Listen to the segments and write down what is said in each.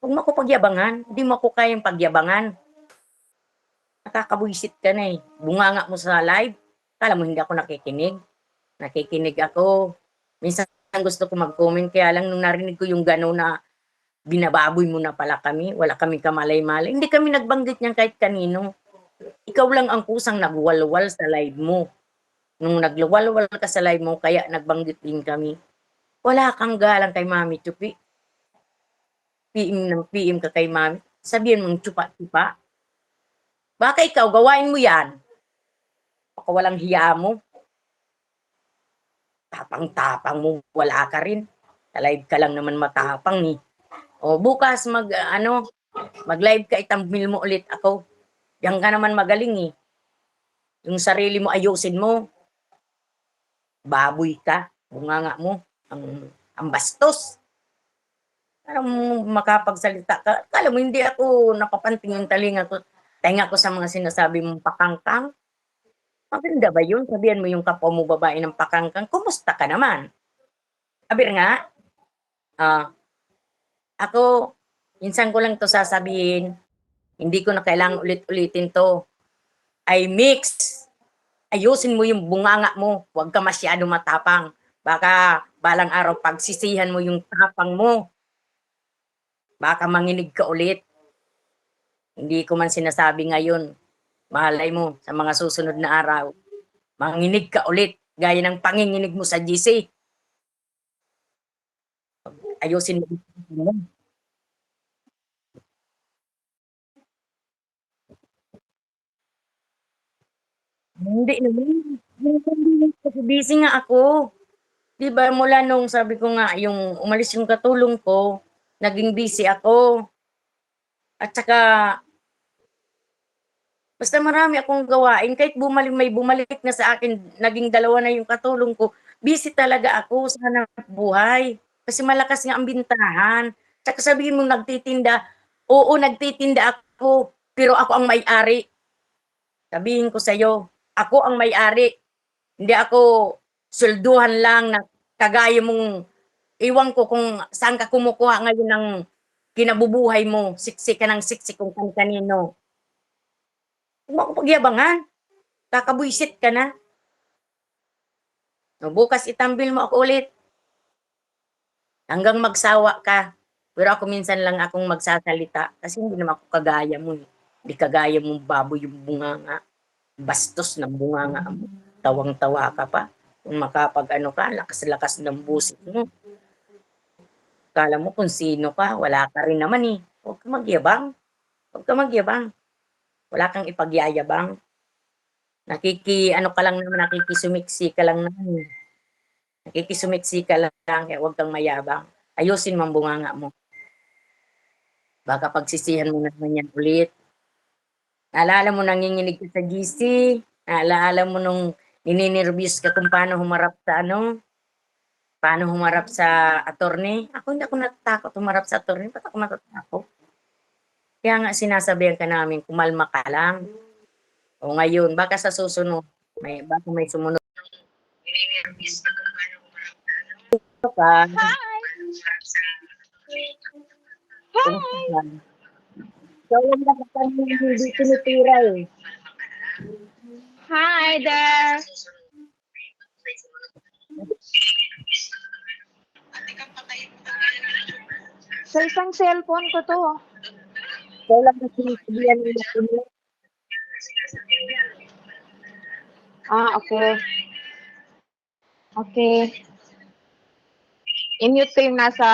Huwag mo ako pagyabangan, hindi mo ako kayang pagyabangan. Nakakabwisit ka na eh. Bunganga mo sa live. Akala mo hindi ako nakikinig? Nakikinig ako. Minsan gusto ko mag-comment, kaya lang nung narinig ko yung gano'n na binababoy mo na pala kami, wala kaming kamalay-malay. Hindi kami nagbanggit niyan kahit kanino. Ikaw lang ang kusang nagwalwal sa live mo. Nung nagluwalwal ka sa live mo, kaya nagbanggit din kami. Wala kang galang kay Mami Chupi. PM ng PM ka kay Mami. Sabihin mong tsupa-tsupa. Baka ikaw, gawain mo yan. Baka walang hiya mo. Tapang-tapang mo, wala ka rin. Live ka lang naman matapang eh. O bukas mag-live ka, itambil mo ulit ako. Yan ka naman magaling eh. Yung sarili mo ayusin mo. Baboy ka, bunganga mo, ang bastos. Parang makapagsalita ka. Kala mo hindi ako napapanting yung tenga ko sa mga sinasabi mong pakangkang. Maganda ba yun? Sabihan mo yung kapwa mo babae ng pakangkang, kumusta ka naman? Aber nga, ako, minsan ko lang to sasabihin, hindi ko na kailangan ulit-ulitin to. I mix. Ayusin mo yung bunganga mo. Huwag ka masyado matapang. Baka balang araw pagsisihan mo yung tapang mo. Baka manginig ka ulit. Hindi ko man sinasabi ngayon. Malay mo sa mga susunod na araw. Manginig ka ulit. Gaya ng panginginig mo sa GC. Ayusin mo. Hindi naman. Kasi busy nga ako. Di ba mula nung sabi ko nga, yung umalis yung katulong ko, naging busy ako. At saka, basta marami akong gawain. Kahit may bumalik na sa akin, naging dalawa na yung katulong ko. Busy talaga ako sa hanap buhay. Kasi malakas nga ang bintahan. Tsaka sabihin mo nagtitinda, oo, nagtitinda ako, pero ako ang may-ari. Sabihin ko sa'yo, ako ang may-ari. Hindi ako sulduhan lang na kagaya mong, iwan ko kung saan ka kumukuha ngayon ng kinabubuhay mo. Siksik ka ng siksik kung kanino. Huwag mo ako pagyabangan. Kakabwisit ka na. No, bukas itambil mo ako ulit. Hanggang magsawa ka. Pero ako minsan lang akong magsasalita. Kasi hindi naman ako kagaya mo. Hindi kagaya mong baboy yung bunganga. Bastos ng bunganga mo. Tawang-tawa ka pa. Kung makapag ka, lakas-lakas ng busit mo. Kala mo kung sino ka, wala ka rin naman eh. Huwag ka magyabang. Huwag ka magyabang. Wala kang ipagyayabang. Ka lang naman, nakikisumiksi ka lang naman. Nakikisumiksi ka lang, kaya huwag kang mayabang. Ayusin mo ang bunganga mo. Baka pagsisihan mo naman yan ulit. Naalala mo nanginginig ka sa GC. Naalala mo nung nininervyos ka kung paano humarap sa attorney. Ako hindi ako natatakot humarap sa attorney. Ba't ako matatakot? Kaya nga sinasabihan ka namin, kumalma ka lang. O ngayon, baka sa susunod, baka may sumunod ka. Kung Hi! saan. Ikaw lang nakatan hindi tinitira eh. Hi there! Sa isang cellphone ko to. Ikaw lang na sinasabihan nila kuno. Okay. Okay. I-mute ko yung nasa...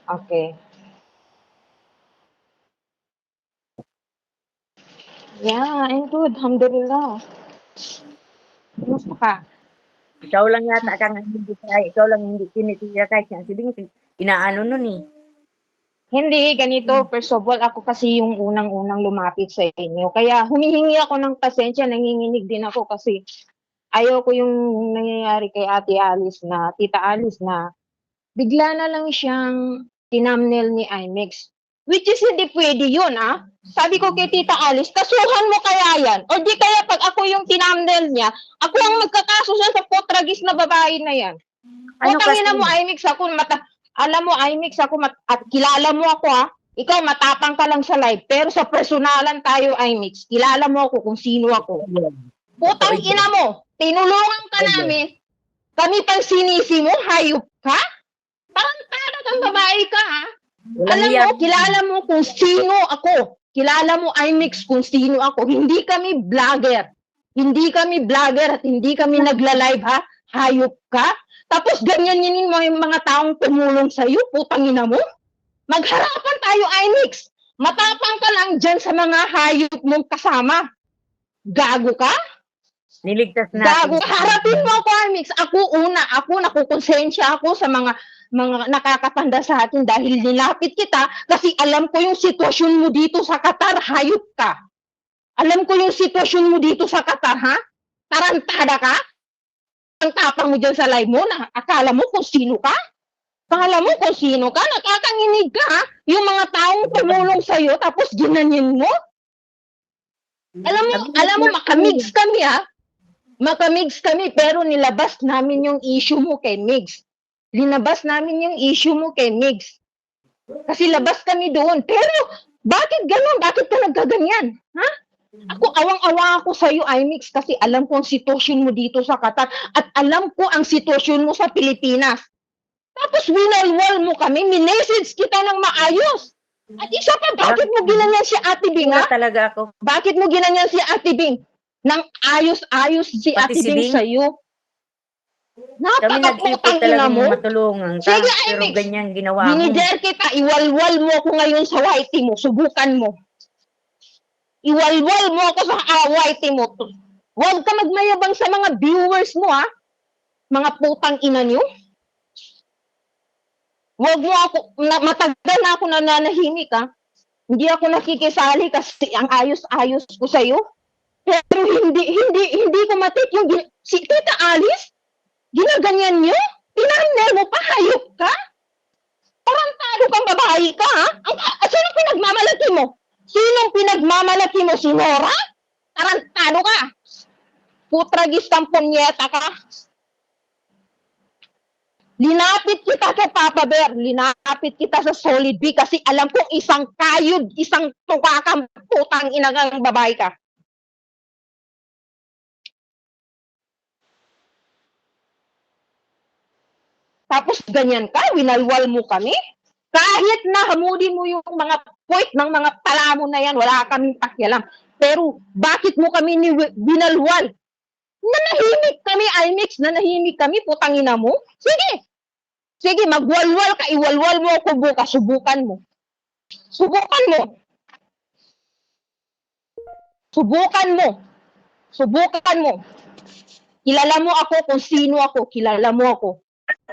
Okay. Yeah, I'm good. Alhamdulillah. Kumusta ka? Ikaw lang yata kang hindi kaya, ikaw lang hindi tinitira kahit nga sabihin, inaano nun eh. Hindi, ganito. First of all, ako kasi yung unang-unang lumapit sa inyo. Kaya humihingi ako ng pasensya, nanginginig din ako kasi ayaw ko yung nangyayari kay Ate Alice na, Tita Alice na, bigla na lang siyang tinamnel ni IMEX. Which is hindi pwede yun, ah. Sabi ko kay Tita Alice, kasuhan mo kaya yan? O di kaya pag ako yung tinamnel niya, ako ang magkakaso siya sa potragis na babae na yan. Ano kasi, Putangina mo, IMIX ako, alam mo, IMIX ako, at kilala mo ako, ha? Ikaw, matapang ka lang sa live, pero sa personalan tayo, IMIX, kilala mo ako kung sino ako. Putang ina mo, tinulungan ka namin, kami pang sinisi mo, hayop ka? Parang tara kang babae ka, ha? Alam mo, kilala mo kung sino ako. Kilala mo, IMIX, kung sino ako. Hindi kami vlogger. Hindi kami vlogger at hindi kami nagla-live, ha? Hayop ka? Tapos ganyan-yanin mo yung mga taong tumulong sa'yo, putang ina mo. Magharapan tayo, IMIX. Matapang ka lang dyan sa mga hayop mong kasama. Gago ka? niligtas Gago. natin. Harapin mo ako, IMIX. Ako nakukonsensya ako sa mga nakakatanda sa atin dahil nilapit kita kasi alam ko yung sitwasyon mo dito sa Qatar, hayop ka. Alam ko yung sitwasyon mo dito sa Qatar, ha? Tarantada ka? Ang tapang mo dyan sa live mo na akala mo kung sino ka? Akala mo kung sino ka? Nakakanginig ka, ha? Yung mga taong tumulong sa'yo tapos ginanyan mo? Alam mo, makamix kami, ha? Makamix kami, pero nilabas namin yung issue mo kay Migs. Linabas namin yung issue mo kay Migs. Kasi labas kami doon. Pero, bakit ganun? Bakit ka nagkaganyan? Ha? Ako, awang-awa ako sa'yo, IMIX, kasi alam ko ang sitwasyon mo dito sa Qatar at alam ko ang sitwasyon mo sa Pilipinas. Tapos, winalwal mo kami, minessage kita ng maayos. At isa pa, bakit mo ginanyan si Ate Bing, ha? Talaga ako. Bakit mo ginanyan si Ate Bing? Nang ayos-ayos si Pati Ate si Bing Bing? sa'yo. Kami nag-ipot Napakaputang talaga ina mo. matulungan ka. Sige, Pero IMIX. ganyan ginawa mo. Minider kita, iwalwal mo ako ngayon sa YT mo. Subukan mo. Iwalwal mo ako sa YT mo. Huwag ka magmayabang sa mga viewers mo, ha? Mga putang ina nyo. Huwag mo ako, matagal na ako nananahimik, ha? Hindi ako nakikisali kasi ang ayos-ayos ko sa'yo. Pero hindi ko matik yung si Tita Alice, ginaganyan nyo? Tinamnel mo pa, hayop ka? Tarantado kang babae ka, ha? Sinong pinagmamalaki mo? Sinong pinagmamalaki mo? Si Nora? Tarantado ka. Putragis kang punyeta ka. Linapit kita kay Papa Bear. Linapit kita sa Solid B kasi alam kong isang kayod, isang tukakang putang inagang babae ka. Tapos ganyan ka, winalwal mo kami. Kahit na hamudin mo yung mga point ng mga palamo na yan, wala kaming pakialam. Pero bakit mo kami binalwal? Nanahimik kami, IMIX, nanahimik kami, putangina mo. Sige, sige, magwalwal ka, iwalwal mo ako bukas, subukan mo. Subukan mo. Subukan mo. Subukan mo. Kilala mo ako kung sino ako, kilala mo ako.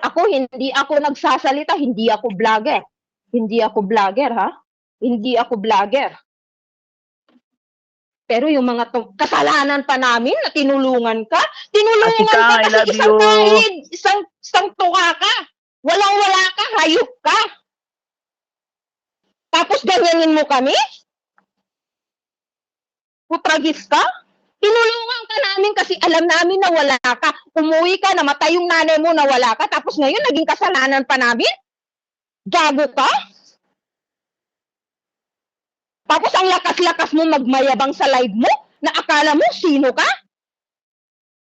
Ako, hindi ako nagsasalita, hindi ako vlogger. Hindi ako vlogger, ha? Hindi ako vlogger. Pero yung mga kasalanan pa namin na tinulungan ka, tinulungan ka kasi isang kahit, isang tuka ka. Walang-wala ka, hayop ka. Tapos ganyanin mo kami? Putragis ka? Tinulungan ka namin kasi alam namin na wala ka. Umuwi ka, namatay yung nanay mo na wala ka, tapos ngayon naging kasalanan pa namin? Gago ka? Tapos ang lakas-lakas mo magmayabang sa live mo na akala mo sino ka?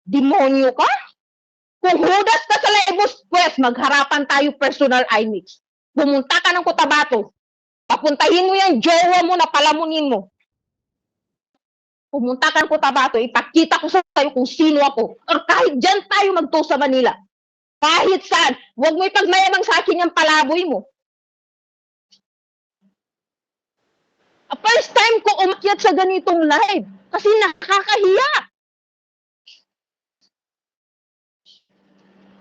Demonyo ka? Kung hudas ka sa live mo, pues magharapan tayo personal IMIX. Pumunta ka ng Cotabato. Papuntahin mo yung jowa mo na palamunin mo. Pumunta ka ng Cotabato, ipakita ko sa tayo kung sino ako. Or kahit dyan tayo magto sa Manila. Kahit saan. Huwag mo ipagmayabang sa akin yung palaboy mo. First time ko umakyat sa ganitong live. Kasi nakakahiya.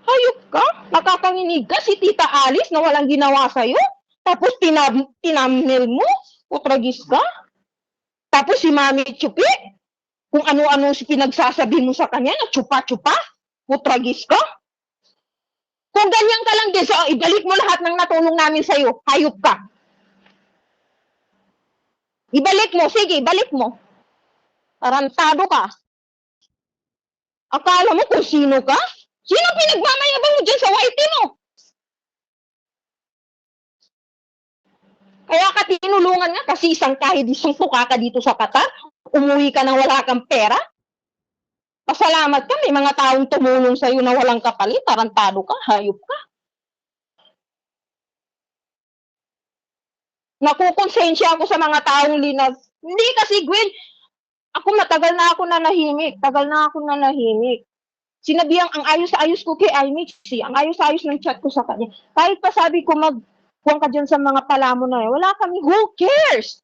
Hayop ka? Nakakanginig ka si Tita Alice na walang ginawa sa'yo? Tapos tinamnel mo? Putragis ka? Tapos si Mami Chupi? Kung ano-ano si pinagsasabi mo sa kanya na chupa-chupa? Putragis ka? Kung ganyan ka lang din, so ibalik mo lahat ng natulong namin sa'yo. Hayop ka. Ibalik mo, sige, ibalik mo. Tarantado ka. Akala mo kung sino ka? Sino pinagmamayabang mo dyan sa YT mo? Kaya ka tinulungan nga kasi kahit isang tuka ka dito sa Qatar, umuwi ka nang wala kang pera. Pasalamat ka, may mga taong tumulong sa'yo na walang kapalit, tarantado ka, hayop ka. Nakukonsensya ako sa mga taong linag. Hindi kasi, Gwen, ako matagal na ako nanahimik. Tagal na ako nanahimik. Sinabihan, ang ayos-ayos ko kay Imix, ang ayos-ayos ng chat ko sa kanya. Kahit pa sabi ko huwag ka dyan sa mga palamo na yun, wala kami, who cares?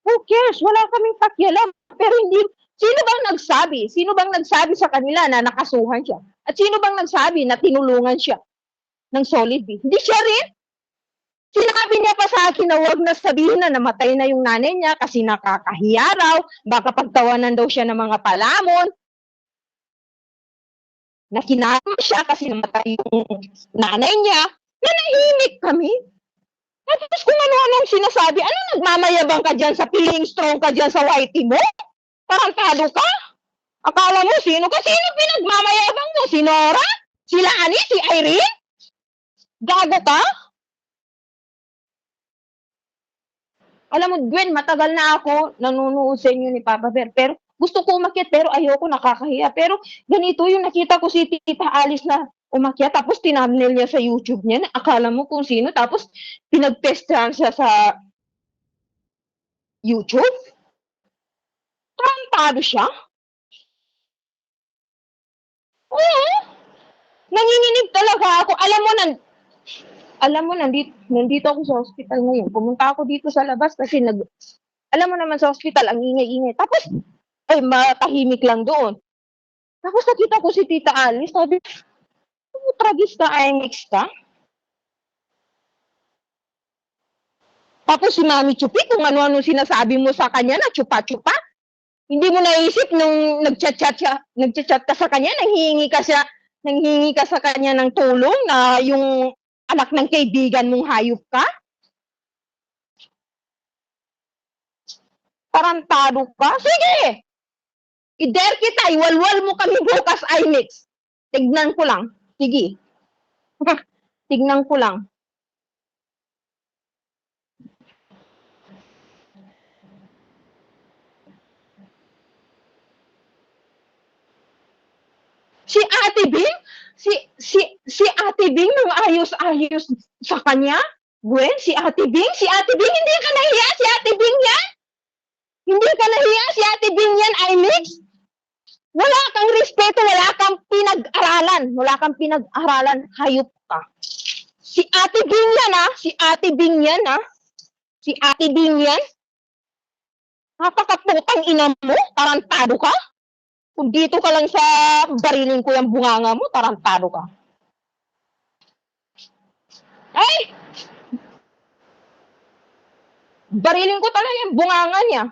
Who cares? Wala kaming pakialam. Pero hindi, sino bang nagsabi? Sino bang nagsabi sa kanila na nakasuhan siya? At sino bang nagsabi na tinulungan siya ng solid B? Hindi siya rin. Sinabi niya pa sa akin na huwag na sabihin na namatay na yung nanay niya kasi nakakahiya raw, baka pagtawanan daw siya ng mga palamon. Na kinama siya kasi namatay yung nanay niya. Nanahimik kami. Tapos kung ano-anong sinasabi, ano nagmamayabang ka dyan sa feeling strong ka dyan sa YT mo? Tarantado ka? Akala mo sino ka? Sino pinagmamayabang mo? Si Nora? Si Lani? Si Irene? Gago ka? Alam mo, Gwen, matagal na ako nanonood sa inyo ni Papa Bear. Pero gusto ko umakyat pero ayoko, nakakahiya. Pero ganito yung nakita ko si Tita Alice na umakyat tapos tinamnel niya sa YouTube niya. Akala mo kung sino. Tapos pinagtestahan siya sa YouTube. Tarantado siya. Oo. Nanginginig talaga ako. Alam mo, nandito ako sa hospital ngayon. Pumunta ako dito sa labas kasi alam mo naman sa hospital, ang ingay-ingay. Tapos, matahimik lang doon. Tapos nakita ko si Tita Alice, sabi, tragis ka, IMX ka? Tapos si Mami Chupi, kung ano-ano sinasabi mo sa kanya na chupa-chupa, hindi mo naisip nung nagchat-chat ka sa kanya, nanghihingi ka sa kanya ng tulong na yung anak ng kaibigan mong hayop ka? Tarantado ka? Sige! I-dare kita, iwalwal mo kami bukas, IMX. Tignan ko lang. Sige. Tignan ko lang. Si Ate Bing? Si Ate Bing nang ayos-ayos sa kanya? Gwen, si Ate Bing? Si Ate Bing, hindi ka nahiya? Si Ate Bing yan? Hindi ka nahiya? Si Ate Bing yan, IMX? Wala kang respeto, wala kang pinag-aralan. Wala kang pinag-aralan, hayop ka. Si Ate Bing yan, ha? Si Ate Bing yan, ha? Si Ate Bing yan? Napakaputang ina mo? Tarantado ka? Kung dito ka lang sa barilin ko yung bunganga mo, tarantado ka. Ay! Barilin ko talaga yung bunganga niya.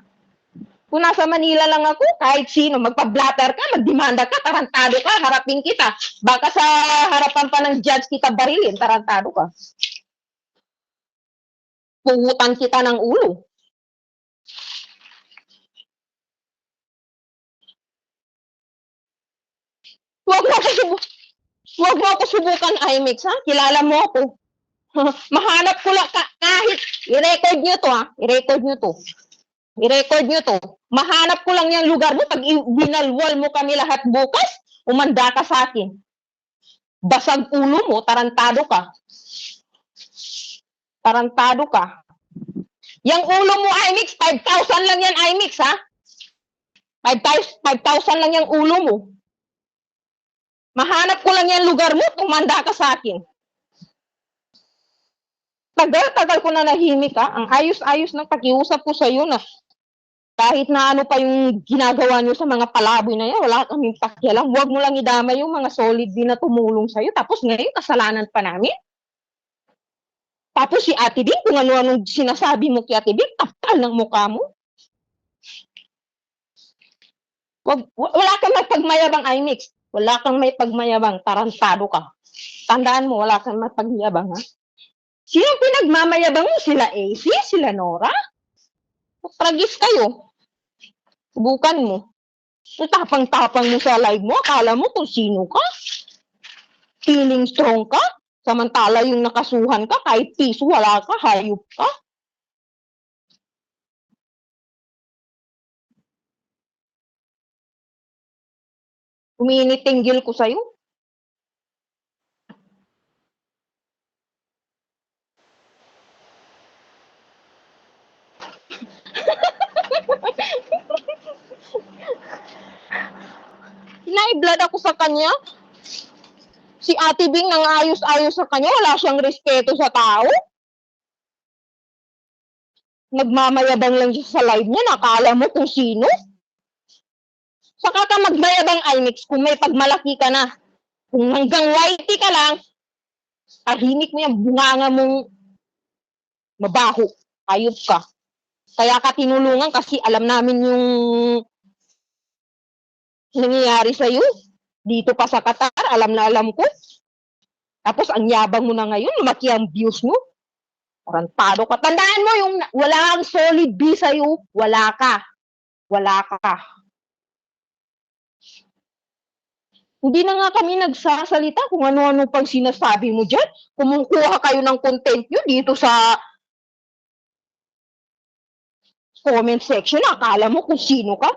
Kung nasa Manila lang ako, kahit sino, magpa-blatter ka, magdemanda ka, tarantado ka, harapin kita. Baka sa harapan pa ng judge kita barilin, tarantado ka. Pugutan kita ng ulo. Huwag mo ako subukan, IMX, ha? Kilala mo ako. Mahanap ko lang, kahit, i-record nyo to, ha? I-record nyo to. I-record nyo to. Mahanap ko lang yung lugar mo. Pag binalwal mo kami lahat bukas, umanda ka sa akin. Basag ulo mo, tarantado ka. Tarantado ka. Yang ulo mo, IMX, 5,000 lang yan, IMX, ha? 5,000 lang yung ulo mo. Mahanap ko lang yung lugar mo, tumanda ka sa akin. Tagal ko na nahimik, ha? Ang ayos-ayos ng pakiusap ko sa'yo na kahit na ano pa yung ginagawa nyo sa mga palaboy na yan, wala kaming pakialam. Huwag mo lang idama yung mga solid din na tumulong sa'yo. Tapos ngayon, kasalanan pa namin. Tapos si Ate Bing, kung ano-anong sinasabi mo kay Ate Bing, tapal ng mukha mo. Wala kang may pagmayabang, IMX. Wala kang may pagmayabang, tarantado ka. Tandaan mo, wala kang may pagmayabang, ha? Sino pinagmamayabang mo? Sila AC? Sila Nora? Tragis kayo. Subukan mo. Ang tapang-tapang mo sa live mo. Akala mo kung sino ka. Feeling strong ka. Samantala yung nakasuhan ka, kahit piso wala ka, hayop ka. Uminitinggil ko sa'yo. High-blood ako sa kanya. Si Ate Bing nang ayos-ayos sa kanya, wala siyang respeto sa tao. Nagmamayabang lang siya sa live niya, nakala mo kung sino. Saka ka magmayabang, Imix, kung may pagmalaki ka na. Kung hanggang whitey ka lang, tahimik mo yung bunganga mong mabaho. Ayop ka. Kaya ka tinulungan kasi alam namin yung nangyayari sa'yo. Dito pa sa Qatar, alam na alam ko. Tapos ang yabang mo na ngayon, lumaki ang views mo. Tarantado ka. Tandaan mo yung wala kang solid B sa'yo, wala ka. Wala ka. Hindi na nga kami nagsasalita kung ano-ano pang sinasabi mo dyan. Kumukuha kayo ng content nyo dito sa comment section. Akala mo kung sino ka.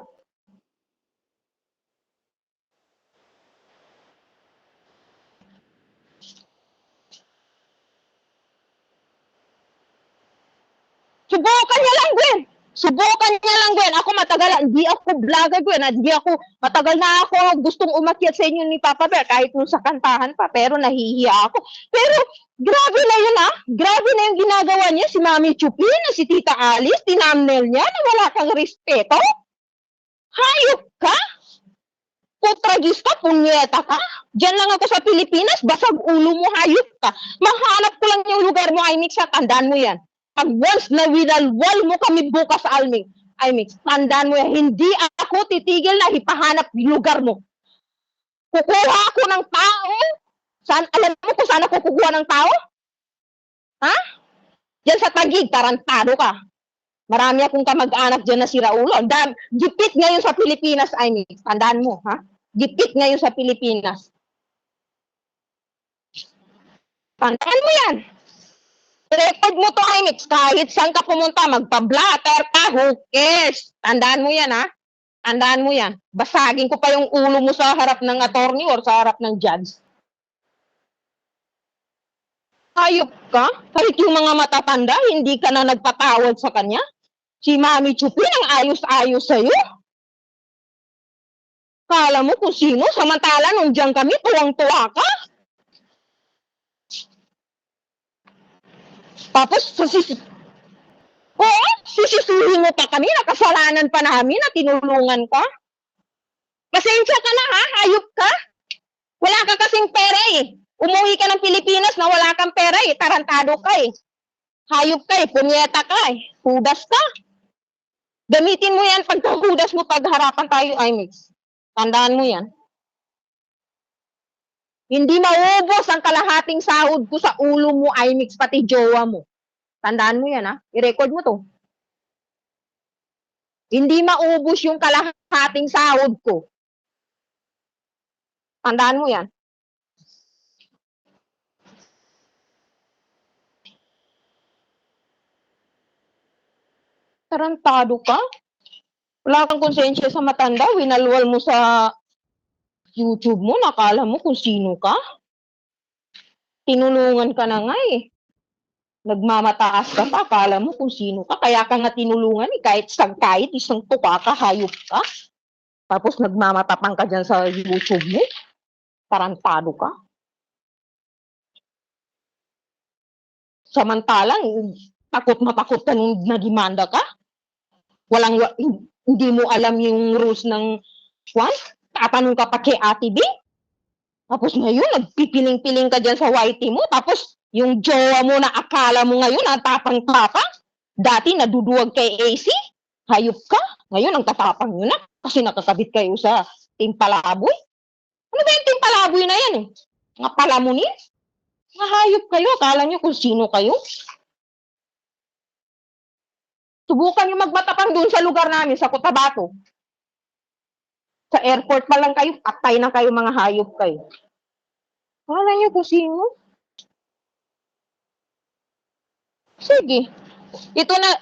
Subukan niya lang, Gwen. Subukan niya lang, Gwen. Ako matagal, hindi ako vlogger, Gwen. Hindi ako, matagal na ako gustong umakyat sa inyo ni Papa Bear, kahit nung sa kantahan pa, pero nahihiya ako. Pero, grabe na yun, ha? Grabe na yung ginagawa niya, si Mami Chupi, na si Tita Alice, tinamnel niya, na wala kang respeto. Hayop ka? Putragis ka, punyeta ka. Diyan lang ako sa Pilipinas, basag ulo mo, hayop ka. Mahanap ko lang yung lugar mo, Imix, tandaan mo yan. Pag once na winalwal mo kami bukas sa Imix, tandaan mo yan, hindi ako titigil na ipahanap yung lugar mo. Kukuha ako ng tao. Alam mo kung saan ako kukuha ng tao? Ha? Diyan sa Taguig, tarantado ka. Marami akong kamag-anak dyan na si Raulo. Gipit ngayon sa Pilipinas, Imix. Tandaan mo, ha? Gipit ngayon sa Pilipinas. Tandaan mo yan. Record mo to, Imix. Kahit saan ka pumunta, magpa-blatter ka, who cares? Tandaan mo yan, ha? Tandaan mo yan. Basagin ko pa yung ulo mo sa harap ng attorney or sa harap ng judge. Hayop ka? Kahit yung mga matatanda, hindi ka na nagpatawad sa kanya? Si Mami Chupi ang ayos-ayos sa'yo? Kala mo kung sino? Samantala nung diyan kami, tuwang-tuwa ka? Tapos, sisisuhin mo pa kami, nakasalanan pa namin na tinulungan ka? Pasensya ka na ha, hayop ka? Wala ka kasing pera eh. Umuwi ka ng Pilipinas na wala kang pera eh, tarantado ka eh. Hayop ka eh, punyeta ka eh, hudas ka. Gamitin mo yan pagkahudas mo pagharapan tayo, Imix. Tandaan mo yan. Hindi maubos ang kalahating sahod ko sa ulo mo, Imix, pati jowa mo. Tandaan mo yan, ha? I-record mo to. Hindi maubos yung kalahating sahod ko. Tandaan mo yan. Tarantado ka? Wala kang konsensya sa matanda, winalwal mo sa YouTube mo, nakala mo kung sino ka? Tinulungan ka na nga eh. Nagmamataas ka pa, akala mo kung sino ka. Kaya ka nga tinulungan eh, kahit isang tuka ka, hayop ka. Tapos nagmamatapang ka dyan sa YouTube mo. Tarantado ka. Samantalang, takot ka nung nagimanda ka. Hindi mo alam yung rules ng tatanong ka pa kay Ate B. Tapos ngayon, nagpipiling-piling ka dyan sa YT mo. Tapos, yung jowa mo na akala mo ngayon, ang tapang-tapang. Dati, naduduwag kay AC. Hayop ka. Ngayon, ang tatapang nyo na. Kasi nakakabit kayo sa Team Palaboy. Ano ba yung Team Palaboy na yan eh? Mga palamunin? Mga hayop kayo. Akala nyo kung sino kayo. Subukan yung magmatapang dun sa lugar namin, sa Cotabato. Sa airport pa lang kayo, patay na kayo, mga hayop kayo. Wala niyo kung sino. Sige. Ito na,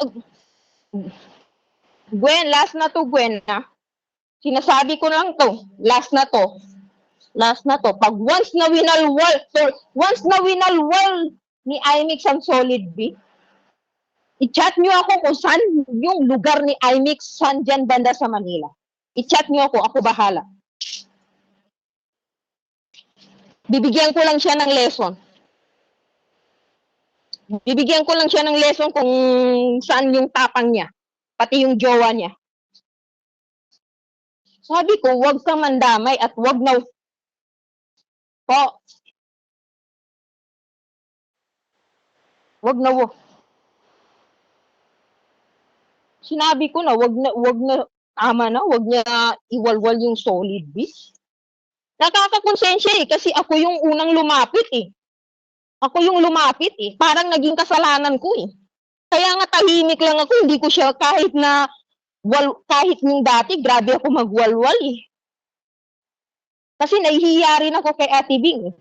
Gwen, last na to, Gwen, na. Sinasabi ko lang to, last na to. Last na to. Pag once na winalwal ni IMIX ang Solid B, i-chat nyo ako kung saan yung lugar ni IMIX, saan dyan banda sa Manila. I-chat nyo ako bahala. Bibigyan ko lang siya ng lesson. Bibigyan ko lang siya ng lesson kung saan yung tapang niya. Pati yung jowa niya. Sabi ko, huwag kang mandamay at huwag na po. Huwag na. Sinabi ko na, huwag na, tama na, huwag niya iwalwal yung Solid B. Nakakakonsensya kasi ako yung unang lumapit eh. Ako yung lumapit eh. Parang naging kasalanan ko eh. Kaya nga tahimik lang ako, hindi ko siya kahit nung dati, grabe ako magwalwal eh. Kasi nahihiya rin ako kay Ate Bing eh.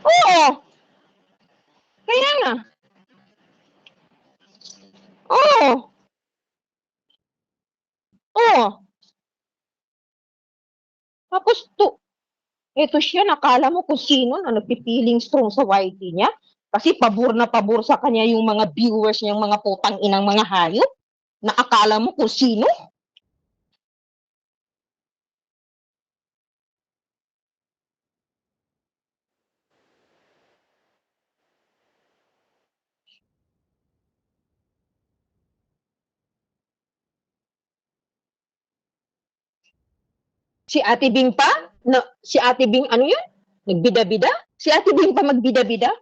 Oo. Kaya nga. Oo. Oo. Tapos ito siya, nakala mo kung sino na nagpipiling strong sa YT niya. Kasi pabor na pabor sa kanya yung mga viewers niyang mga putang inang mga hayop. Nakakala mo kung sino? Si Ate Bing pa? Si Ate Bing ano yun? Nagbida-bida? Si Ate Bing pa magbida-bida?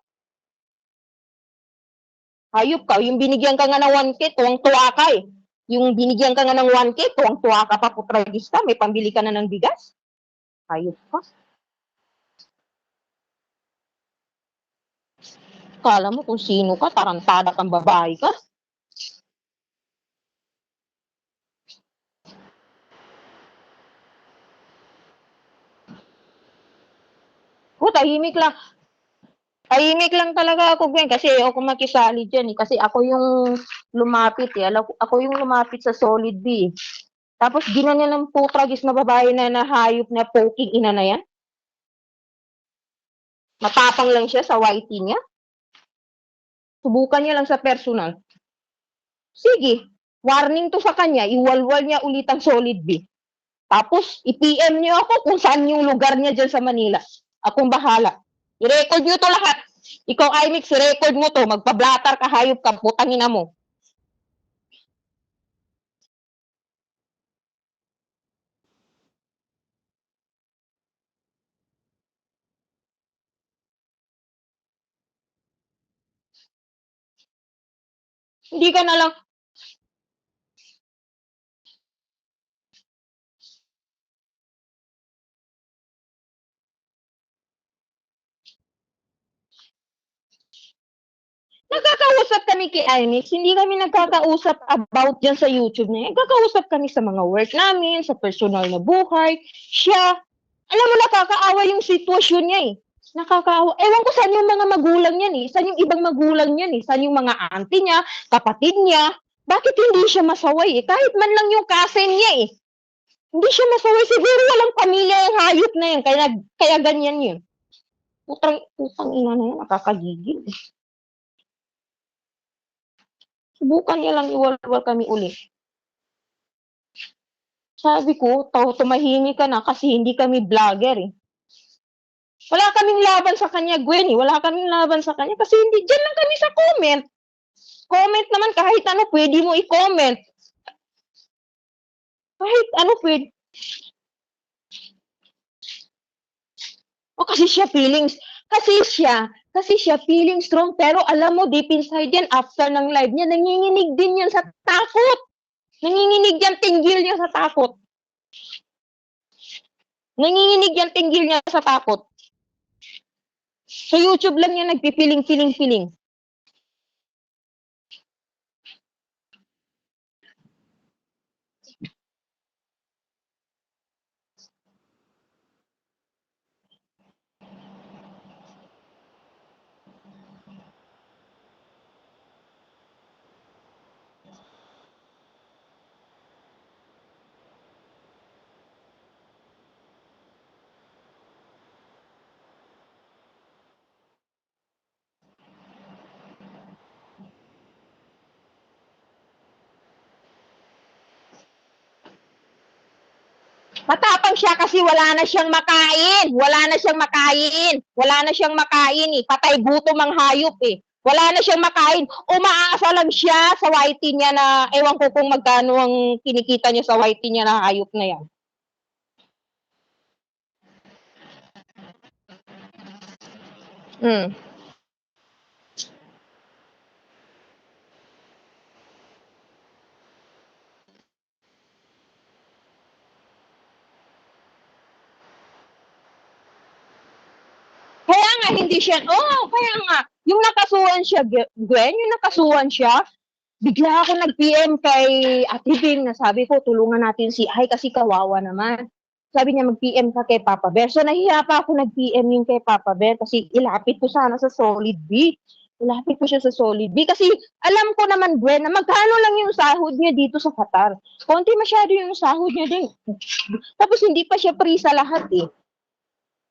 Hayop ka, yung binigyan ka nga ng 1K, tuwang-tuwa ka eh. Yung binigyan ka nga ng 1K, tuwang-tuwa ka pa, putragista, may pambili ka na ng bigas. Hayop ka. Kala mo kung sino ka, tarantada kang babae ka. Tahimik lang. Tahimik lang talaga ako, Gwen, kasi ayoko makisali dyan eh. Kasi ako yung lumapit eh. Ako yung lumapit sa Solid B. Tapos ginanyan ng putragis na babae na nahayop na poking ina na yan. Matapang lang siya sa YT niya. Subukan niya lang sa personal. Sige, warning to sa kanya, iwalwal niya ulit ang Solid B. Tapos, i-PM niyo ako kung saan yung lugar niya dyan sa Manila. Akong bahala. I-record niyo to lahat. Ikaw, IMIX, i-record mo to. Magpa-blatter ka, hayop ka, putang ina mo. Hindi ka na lang, nagkakausap kami kay IMIX, hindi kami nagkakausap about dyan sa YouTube niya. Nagkakausap kami sa mga work namin, sa personal na buhay. Siya, alam mo, nakakaawa yung sitwasyon niya eh. Nakakaawa. Ewan ko saan yung mga magulang niya eh. Saan yung ibang magulang niya eh. Saan yung mga auntie niya, kapatid niya. Bakit hindi siya masaway eh? Kahit man lang yung cousin niya eh. Hindi siya masaway. Siguro walang pamilya yung hayop na yun. Kaya ganyan yun. Putang ina na yun. Nakakagigil eh. Subukan niya lang iwalwal kami uli. Sabi ko, tumahimik ka na kasi hindi kami vlogger eh. Wala kaming laban sa kanya, Gwen eh. Wala kaming laban sa kanya kasi hindi dyan lang kami sa comment. Comment naman kahit ano pwede mo i-comment. Kahit ano pwede. O kasi siya feelings. Kasi siya feeling strong pero alam mo deep inside yan after ng live niya nanginginig din yan sa takot. Nanginginig yan tinggil niya sa takot. Nanginginig yan tinggil niya sa takot. Sa YouTube lang yan nagpipiling-piling-piling. Matapang siya kasi wala na siyang makain. Wala na siyang makain. Wala na siyang makain eh. Patay gutom ang hayop eh. Wala na siyang makain. Umaasa lang siya sa YT niya na ewan ko kung magkano ang kinikita niya sa YT niya na hayop na yan. Mm. Kaya nga hindi siya, kaya nga, yung nakasuhan siya, Gwen, yung nakasuhan siya, bigla ako nag-PM kay Ate Bing na sabi ko, tulungan natin si Ay kasi kawawa naman. Sabi niya mag-PM ka kay Papa Bear. So nahiya pa ako nag-PM yung kay Papa Bear kasi ilapit ko sana sa Solid B. Ilapit ko siya sa Solid B kasi alam ko naman, Gwen, na magkano lang yung sahod niya dito sa Qatar. Konti masyado yung sahod niya din. Tapos hindi pa siya free sa lahat eh.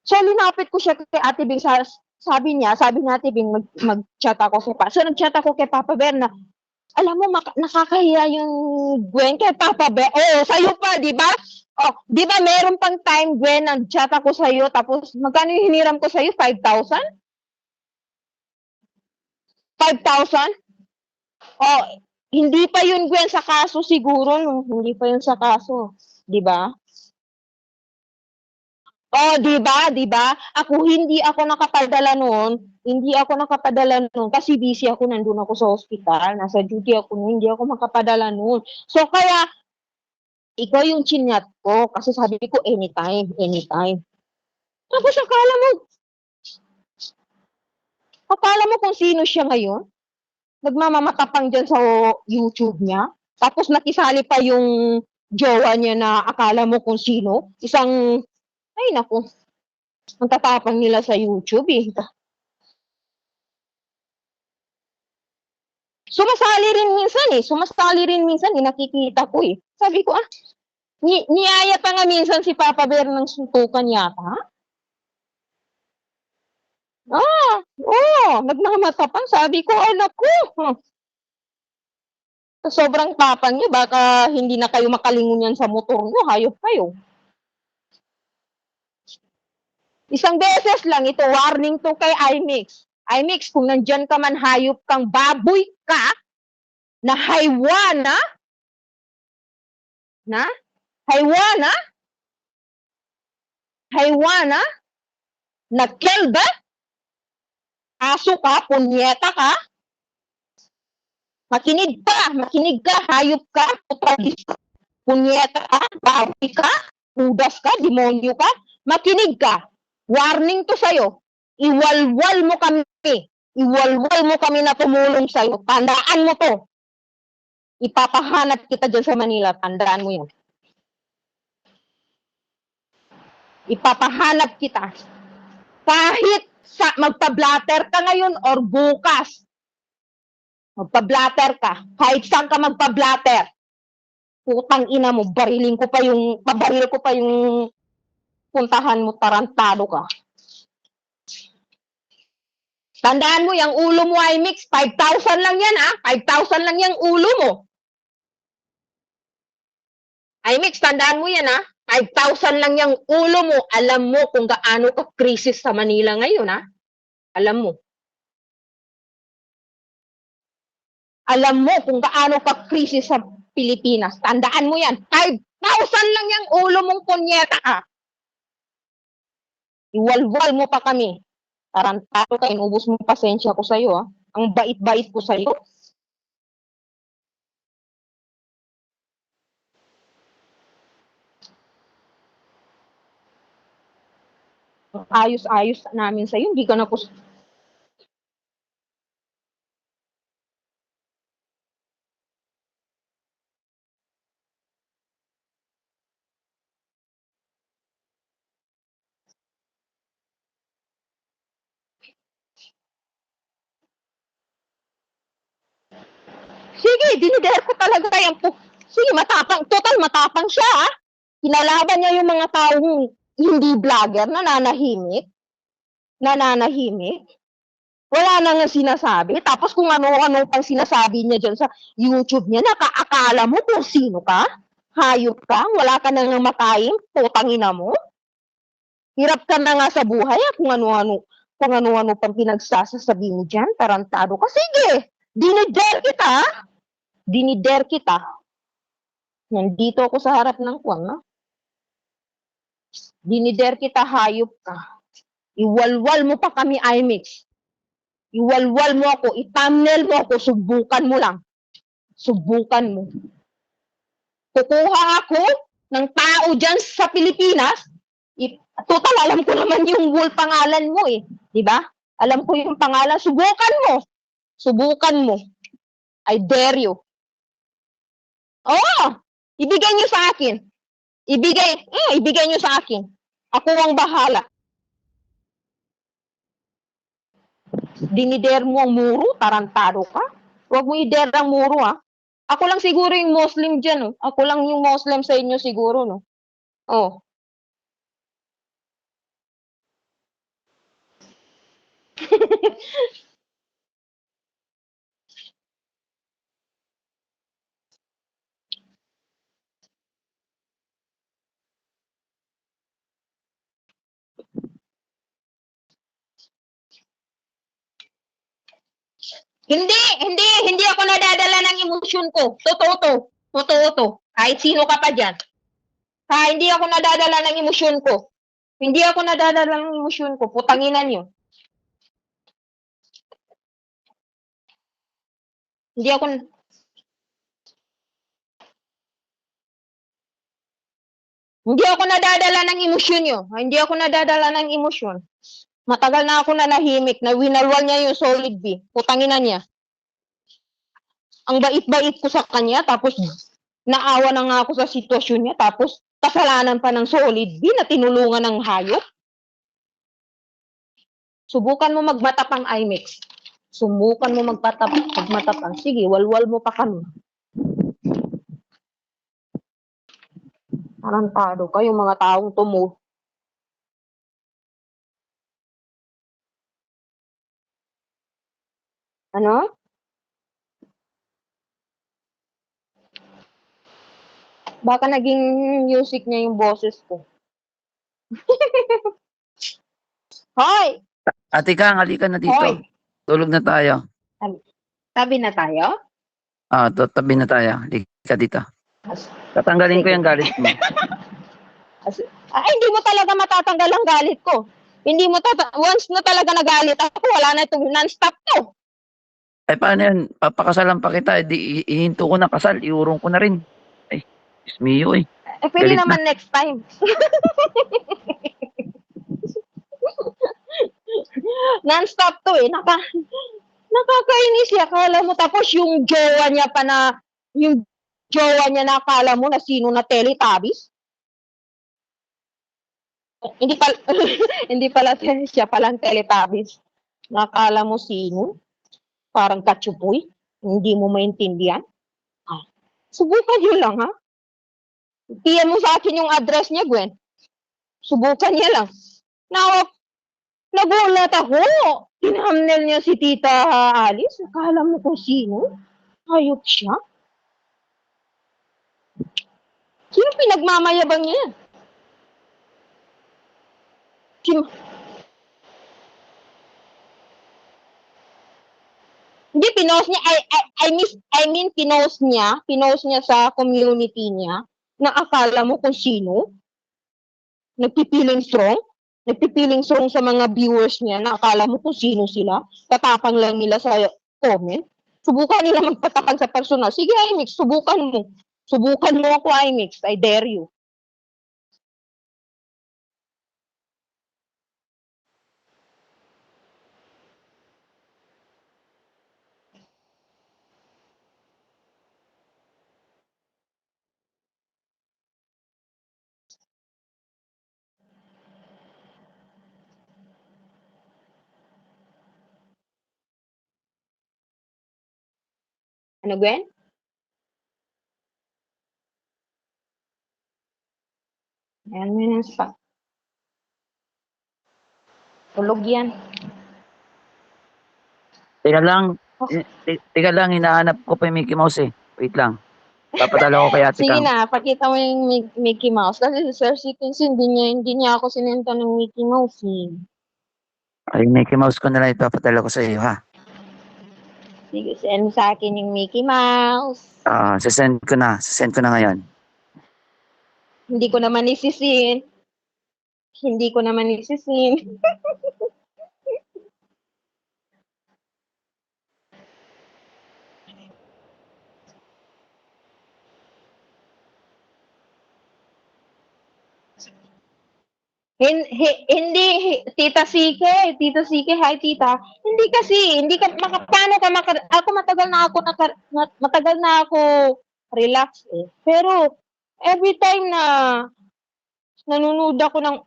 So, linapit ko siya kay Ate Bing. Sabi ni Ate Bing, mag-chat ako kay Papa. So, nag-chat ako kay Papa Bear na, alam mo, nakakahiya yung Gwen kay Papa Bear. Oo, sa'yo pa, di ba? Oh, di ba meron pang time, Gwen, nag-chat ako sa'yo, tapos magkano yung hiniram ko sa'yo? 5,000? 5,000? Oh, hindi pa yun, Gwen, sa kaso siguro. No? Hindi pa yun sa kaso. Di ba? Oh, 'di ba, 'di ba? Ako hindi ako nakapadala noon, hindi ako nakapadala noon kasi busy ako, nandun ako sa ospital, nasa duty ako noon, hindi ako makapadala noon. So kaya ikaw yung chinat ko kasi sabi ko anytime, anytime. Tapos akala mo kung sino siya ngayon? Nagmamamatapang diyan sa YouTube niya. Tapos nakisali pa yung jowa niya na akala mo kung sino, isang ay naku, ang tatapang nila sa YouTube eh. Sumasali rin minsan eh, nakikita ko eh. Sabi ko, niyaya pa nga minsan si Papa Bear ng suntukan yata. Nagmamatapang. Sabi ko, anak ko. Sa sobrang tapang niya, baka hindi na kayo makalingon yan sa motor niyo, hayop kayo. Isang beses lang, ito warning to kay IMIX. IMIX, kung nandyan ka man, hayop kang baboy ka, na haywana, na haywana, haywana, na kelda, aso ka, punyeta ka, makinig ka, hayop ka, punyeta ka, baboy ka, udas ka, demonyo ka, makinig ka. Warning to sa'yo. Iwalwal mo kami. Iwalwal mo kami na tumulong sa'yo. Tandaan mo to. Ipapahanap kita dyan sa Manila. Tandaan mo yan. Ipapahanap kita. Kahit magpa-blatter ka ngayon or bukas, magpa-blatter ka. Kahit saan ka magpa-blatter, putang ina mo, babaril ko pa yung puntahan mo, tarantado ka. Tandaan mo, yung ulo mo ay mix, 5,000 lang yan 5,000 lang yung ulo mo. Ay mix, tandaan mo yan 5,000 lang yung ulo mo. Alam mo kung gaano ka krisis sa Manila ngayon Alam mo. Alam mo kung gaano ka krisis sa Pilipinas. Tandaan mo yan. 5,000 lang yung ulo mong punyeta ka. Iwalwal mo pa kami. Tarantado ka, inubos mo pasensya ko sa'yo Ang bait-bait ko sa'yo. Ayos-ayos namin sa'yo, hindi ka na Sige, dinider ko talaga yan po. Sige, matapang. Total, matapang siya Kinalaban niya yung mga taong hindi vlogger, nananahimik. Wala na nga sinasabi. Tapos kung ano-ano pang sinasabi niya dyan sa YouTube niya, nakaakala mo kung sino ka? Hayop ka? Wala ka na nga makain? Putang ina mo? Hirap ka na nga sa buhay at kung ano-ano pang pinagsasasabi mo dyan, tarantado ka. Sige, dinider kita, ha? Dinider kita. Nandito ako sa harap ng kwan, ha? Dinider kita, hayop ka. Iwalwal mo pa kami, IMAX. Iwalwal mo ako, i-thumbnail mo ako, subukan mo lang. Subukan mo. Kukuha ako ng tao dyan sa Pilipinas. Total, alam ko naman yung whole pangalan mo eh. Di ba? Alam ko yung pangalan. Subukan mo. Subukan mo. I dare you. Oo! Ibigay nyo sa akin. Ibigay nyo sa akin. Ako ang bahala. Dinider mo ang muro, tarantado ka. Huwag mo i-dare ang muro, ha. Ako lang siguro yung Muslim dyan, oh. Ako lang yung Muslim sa inyo siguro, no. Oh. Hindi ako nadadala ng emosyon ko. Totoo to. Totoo to. Kahit sino ka pa dyan. Hindi ako nadadala ng emosyon ko. Hindi ako nadadala ng emosyon ko. Putanginan yun. Hindi ako... Hindi ako nadadala ng emosyon yun. Hindi ako nadadala ng emosyon. Matagal na ako nanahimik na winalwal niya yung solid B. Putanginan niya. Ang bait-bait ko sa kanya, tapos naawa na nga ako sa sitwasyon niya, tapos kasalanan pa ng solid B na tinulungan ng hayop. Subukan mo magmatapang, IMAX. Subukan mo magmatapang. Sige, walwal mo pa kami. Tarantado kayo mga taong tumo. Ano? Baka naging music niya yung boses ko. Hoy! Ate Kang, halika na dito. Hoy! Tulog na tayo. Tabi na tayo? Tabi na tayo. Halika dito. Tatanggalin ko yung galit mo. Hindi mo talaga matatanggal ang galit ko. Once na talaga nagalit ako, wala na itong non-stop to. Ay, paano yan? Papakasalan pa kita. Ihinto ko na kasal. Iurong ko na rin. Ay, ismiyo eh. Pwede Galit naman next time. Non-stop to eh. Nakakainis siya. Akala mo tapos yung jowa niya nakala mo na sino na Teletubbies. Hindi pala, hindi pala siya palang Teletubbies. Nakala mo sino? Parang katsupoy. Hindi mo maintindihan. Subukan nyo lang, ha? PM mo sa akin yung address niya, Gwen. Subukan niya lang. Nagulat ako. Tinamnel niya si Tita Alice. Akala mo kung sino? Hayop siya. Sino pinagmamayabang niya? Hindi, pinost niya, pinost niya sa community niya na akala mo kung sino. Nagpipiling strong sa mga viewers niya na akala mo kung sino sila. Tatapang lang nila sa comment. Subukan nila magpatapang sa personal. Sige, IMAX, subukan mo. Subukan mo ako, IMAX. I dare you. Ano, Gwen? Ayan mo yan sa... Tulog yan. Teka lang, hinahanap ko pa yung Mickey Mouse eh. Wait lang. Papadala ko kay Ate Sige Cam. na, pakita mo yung Mickey Mouse. Kasi si Sir Sequence, hindi niya ako sinenta ng Mickey Mouse. Eh. Ay, Mickey Mouse ko na lang ipapadala ko sa iyo, ha? Sige, send mo sa akin yung Mickey Mouse. Sasend ko na. Sasend ko na ngayon. Hindi ko naman isisin. Hindi ko naman isisin. Hindi, Tita Sike, hi Tita. Hindi kasi, hindi ka, paano ka ako matagal na ako relax eh. Pero, every time na nanonood ako ng,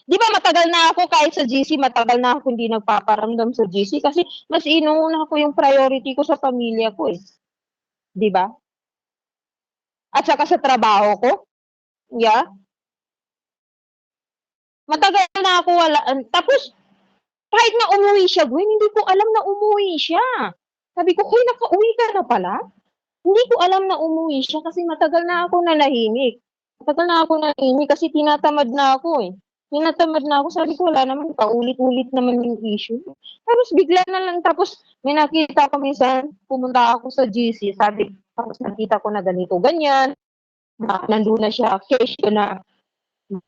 di ba matagal na ako kahit sa GC, matagal na ako hindi nagpaparamdam sa GC kasi mas inuuna ko yung priority ko sa pamilya ko eh. Di ba? At saka sa trabaho ko. Yeah. Matagal na ako wala. Tapos, kahit na umuwi siya, Gwen, hindi ko alam na umuwi siya. Sabi ko, Uy, nakauwi ka na pala? Hindi ko alam na umuwi siya kasi matagal na ako nanahimik. Matagal na ako nanahimik kasi tinatamad na ako eh. Tinatamad na ako. Sabi ko, wala naman, paulit-ulit naman yung issue. Tapos bigla na lang, tapos may nakita ko minsan, pumunta ako sa GC, sabi, tapos nakita ko na ganito, ganyan. Nandun na siya, kesyo na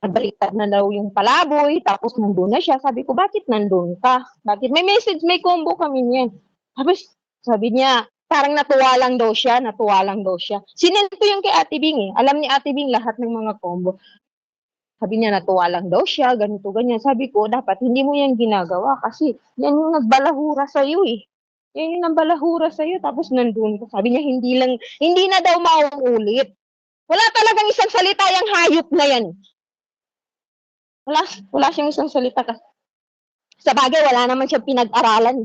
baliktad na daw yung palaboy, tapos nandun na siya. Sabi ko, bakit nandun ka? Bakit? May message, may combo kami niyan. Tapos, sabi niya, parang natuwa lang daw siya. Sinend ko yung kay Ate Bing eh. Alam ni Ate Bing lahat ng mga combo. Sabi niya, natuwa lang daw siya, ganito, ganyan. Sabi ko, dapat hindi mo yan ginagawa kasi yan yung nagbalahura sa'yo eh. Yan yung nagbalahura sa'yo, tapos nandun ka. Sabi niya, hindi na daw mauulit. Wala talagang isang salita yung hayop na yan. Wala siyang isang salita ka. Sa bagay, wala naman siyang pinag-aralan.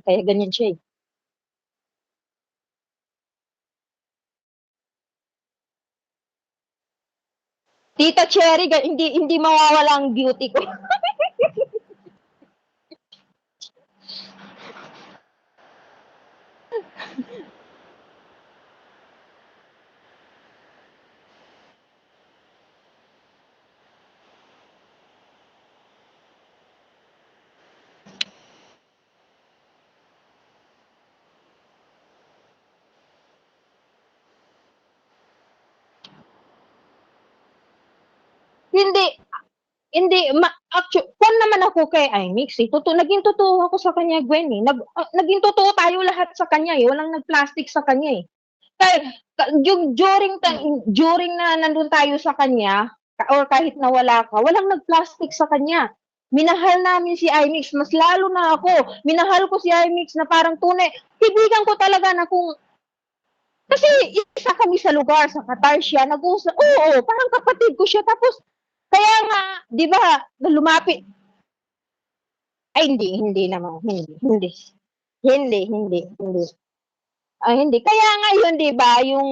Kaya ganyan siya eh. Tita Cherry, hindi mawawala ang beauty ko. Hindi, kung naman ako kay IMIX eh. Naging totoo ako sa kanya, Gwen eh. Naging totoo tayo lahat sa kanya eh. Walang nag-plastic sa kanya eh. During na nandun tayo sa kanya, or kahit nawala ka, walang nag-plastic sa kanya. Minahal namin si IMIX, mas lalo na ako. Minahal ko si IMIX na parang tunay. Kaibigan ko talaga na kung kasi isa kami sa lugar, sa Qatar siya, nag-uusap, oo, parang kapatid ko siya. Tapos, kaya nga, di ba, lumapit. Ay, hindi naman, hindi. Ay, hindi. Kaya nga yun, di ba, yung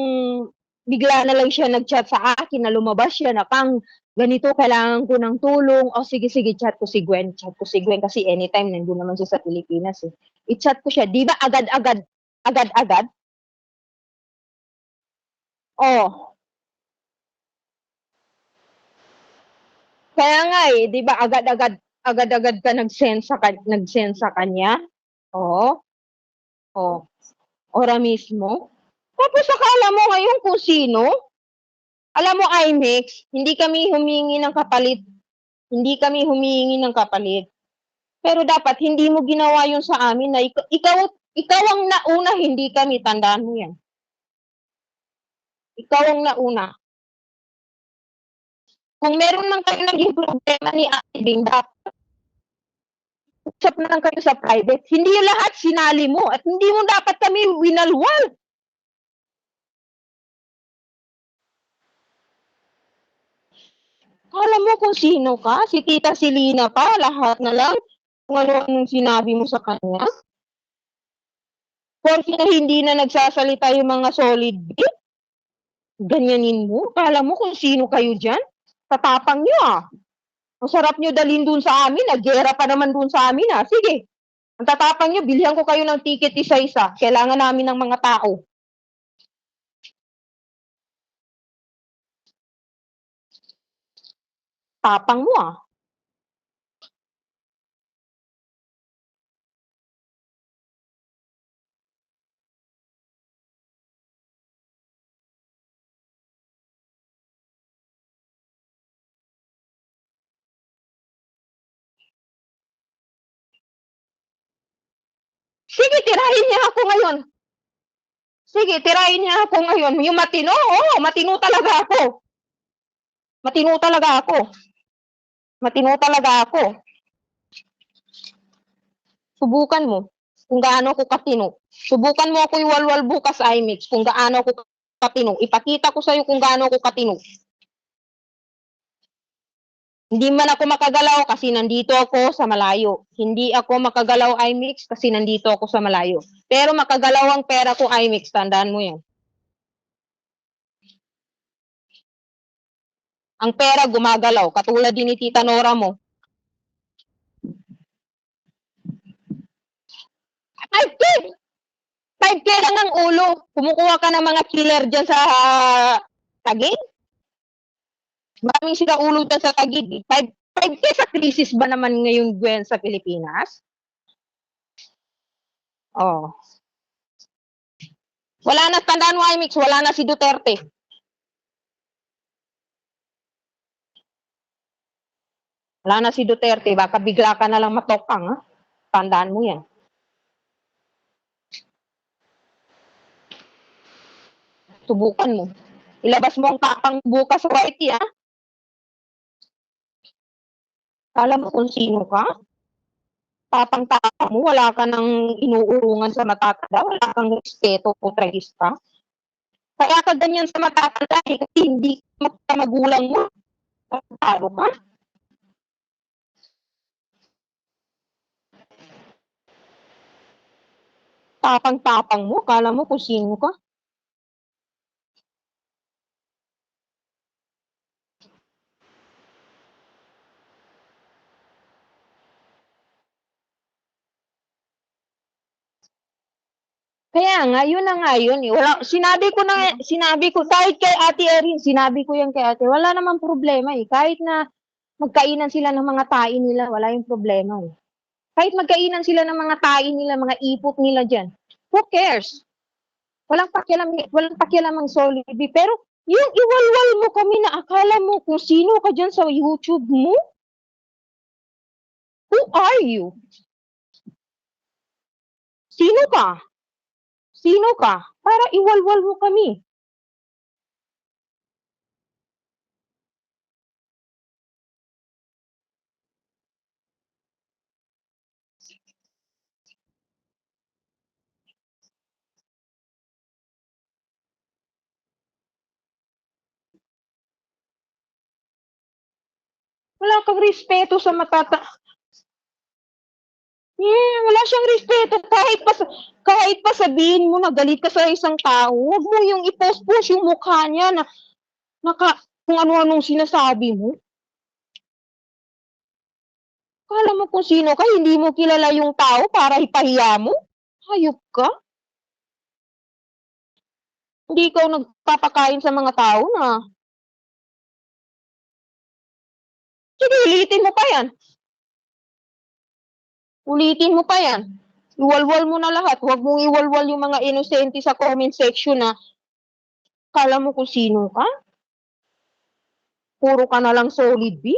bigla na lang siya nag-chat sa akin na lumabas siya na pang ganito, kailangan ko ng tulong. O sige, chat ko si Gwen kasi anytime nandun naman siya sa Pilipinas eh. I-chat ko siya, di ba agad-agad? Oh. Kaya nga eh, 'di ba agad-agad ka nag-send sa kanya? Oo. Oh. Ora mismo. Tapos akala mo ngayon kung sino? Alam mo, IMEX, hindi kami humingi ng kapalit. Pero dapat hindi mo ginawa yun sa amin na ikaw ang nauna, hindi kami. Tandaan mo yan. Ikaw ang nauna. Kung meron lang kayo naging problema ni Ate Bing, dapat usap na lang kayo sa private. Hindi lahat sinali mo at hindi mo dapat kami winalwal. Alam mo kung sino ka? Si Tita Selena pa, lahat na lang. Kung ano-anong sinabi mo sa kanya. Porque na hindi na nagsasalita yung mga solid bit. Ganyanin mo. Kala mo kung sino kayo dyan? Tatapang nyo ah. Ang sarap nyo dalhin dun sa amin. Naggera pa naman dun sa amin ah. Sige. Ang tatapang nyo, bilhan ko kayo ng ticket isa-isa. Kailangan namin ng mga tao. Tapang mo ah. Sige, tirahin niya ako ngayon. Sige, tirahin niya ako ngayon. Yung matino, oo, matino talaga ako. Matino talaga ako. Matino talaga ako. Subukan mo kung gaano ko katino. Subukan mo ako iwalwal bukas, IMIX, kung gaano ko katino. Ipakita ko sa'yo kung gaano ko katino. Hindi man ako makagalaw kasi nandito ako sa malayo. Hindi ako makagalaw, IMIX, kasi nandito ako sa malayo. Pero makagalaw ang pera ko, IMIX. Tandaan mo yan. Ang pera gumagalaw, katulad din ni Tita Nora mo. 5K! 5K lang ang ulo. Kumukuha ka ng mga killer dyan sa Taguig. Maraming sila ulo dyan sa Taguig. 5K sa krisis ba naman ngayon, Gwen, sa Pilipinas? Oh. Wala na, tandaan mo, IMIX, wala na si Duterte. Wala na si Duterte, baka bigla ka na lang matokang, ha? Tandaan mo yan. Subukan mo. Ilabas mo ang tapang bukas sa YT, ha? Alam mo kung sino ka? Tapang-tapang mo, wala ka nang inuurungan sa matatanda, wala kang respeto o tragista. Kaya ka ganyan sa matatanda, kasi hindi magulang mo. Taro ka. Tapang-tapang mo, kala mo kung sino ka. Kaya nga, yun na nga yun eh. Wala, sinabi ko, kahit kay Ate Erin, sinabi ko yan kay Ate, wala namang problema eh. Kahit na magkainan sila ng mga tain nila, wala yung problema eh. Kahit magkainan sila ng mga tain nila, mga ipot nila dyan, who cares? Walang pakialam ang solid. Pero yung iwalwal mo kami na akala mo kung sino ka dyan sa YouTube mo, who are you? Sino ka? Sino ka? Para iwalwal mo kami. Wala kang respeto sa wala siyang respeto kahit pa sabihin mo na galit ka sa isang tao, huwag mo yung i-post-post yung mukha niya na kung ano-anong sinasabi mo. Akala mo kung sino ka, hindi mo kilala yung tao para ipahiya mo? Hayop ka? Hindi ikaw nagpapakain sa mga tao na. Sige, ulitin mo pa yan. Ulitin mo pa yan. Iwalwal mo na lahat. Huwag mong iwalwal yung mga inosente sa comment section na akala mo kung sino ka? Puro ka na lang solid B?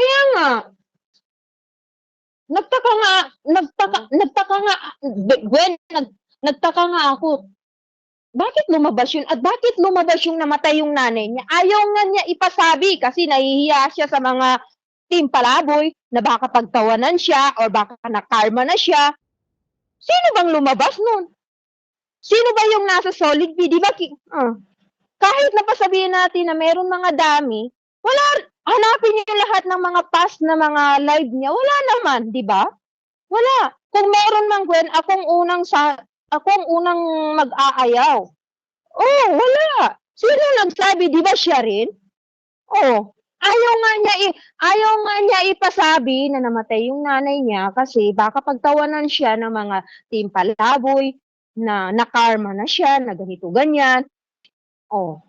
Kaya nga, nagtaka nga, Gwen, nagtaka nga ako. Bakit lumabas yun? At bakit lumabas yung namatay yung nanay niya? Ayaw nga niya ipasabi kasi nahihiya siya sa mga team palaboy na baka pagtawanan siya or baka nakarma na siya. Sino bang lumabas nun? Sino ba yung nasa solid B? Di ba? kahit na pasabihin natin na meron mga dami, wala, hanapin niyo lahat ng mga past na mga live niya, wala naman, di ba? Wala. Kung meron man, Gwen, akong unang mag-aayaw. Oh, wala. Sino nagsabi, di ba siya rin? Oh, ayaw nga niya ipasabi na namatay yung nanay niya kasi baka pagtawanan siya ng mga team palaboy na nakarma na siya, na ganito ganyan. Oh,